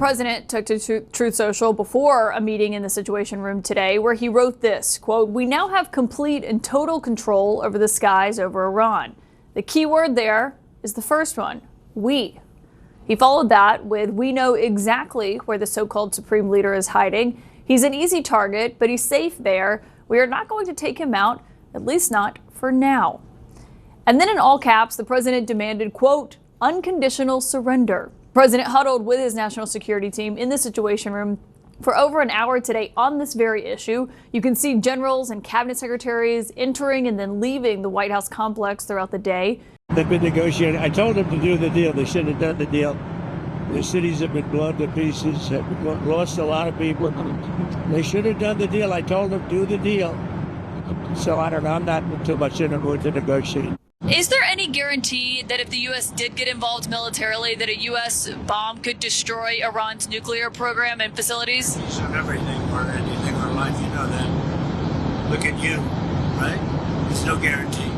President took to Truth Social before a meeting in the Situation Room today where he wrote this, quote, "We now have complete and total control over the skies over Iran." The key word there is the first one, we. He followed that with, "We know exactly where the so-called supreme leader is hiding. He's an easy target, but he's safe there. We are not going to take him out, at least not for now." And then in all caps, the president demanded, quote, "unconditional surrender." The president huddled with his national security team in the Situation Room for over an hour today on this very issue. You can see generals and cabinet secretaries entering and then leaving the White House complex throughout the day. They've been negotiating. I told them to do the deal. They should have done the deal. The cities have been blown to pieces, have lost a lot of people. They should have done the deal. I told them, do the deal. So I don't know. I'm not too much in the mood to negotiate. Is there any guarantee that if the U.S. did get involved militarily, that a U.S. bomb could destroy Iran's nuclear program and facilities? It's on everything or anything in our life, you know that. Look at you, right? There's no guarantee.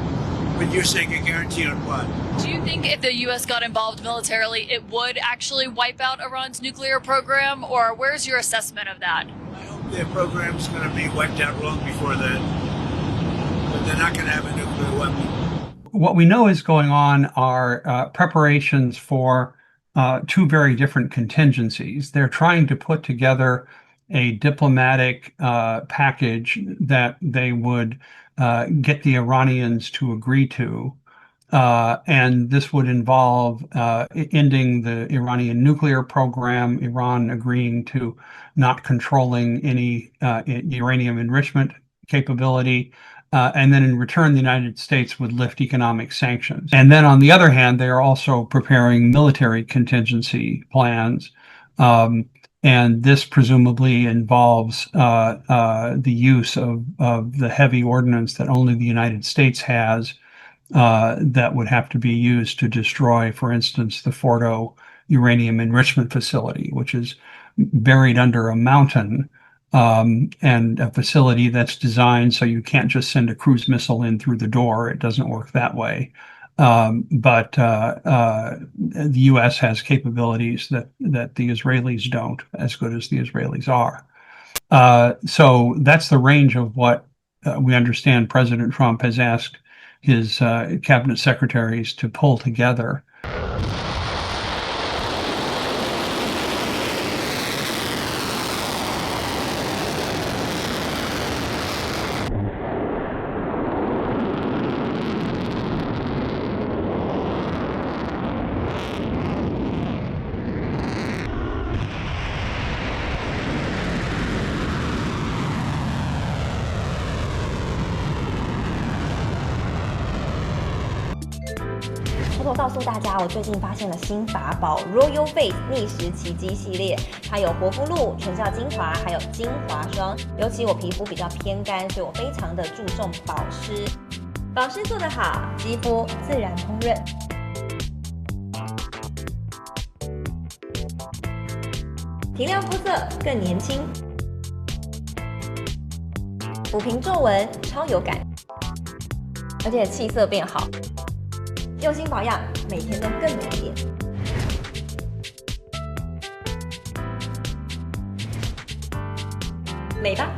But you're saying a guarantee on what? Do you think if the U.S. got involved militarily, it would actually wipe out Iran's nuclear program? Or where's your assessment of that? I hope their program's going to be wiped out long before that. But they're not going to have a nuclear weapon. What we know is going on are preparations for two very different contingencies. They're trying to put together a diplomatic package that they would get the Iranians to agree to. And this would involve ending the Iranian nuclear program, Iran agreeing to not controlling any uranium enrichment capability. And then in return, the United States would lift economic sanctions. And then on the other hand, they are also preparing military contingency plans. And this presumably involves the use of the heavy ordnance that only the United States has that would have to be used to destroy, for instance, the Fordo uranium enrichment facility, which is buried under a mountain. And a facility that's designed so you can't just send a cruise missile in through the door. It doesn't work that way. But the U.S. has capabilities that the Israelis don't, as good as the Israelis are. So that's the range of what we understand President Trump has asked his cabinet secretaries to pull together.偷告诉大家，我最近发现了新法宝 Royal Face 逆时奇迹系列，它有活肤露、全效精华，还有精华霜。尤其我皮肤比较偏干，所以我非常的注重保湿。保湿做得好，肌肤自然烹润。提亮肤色更年轻，抚平皱纹超有感，而且气色变好。用心保养，每天都更美丽。美吧。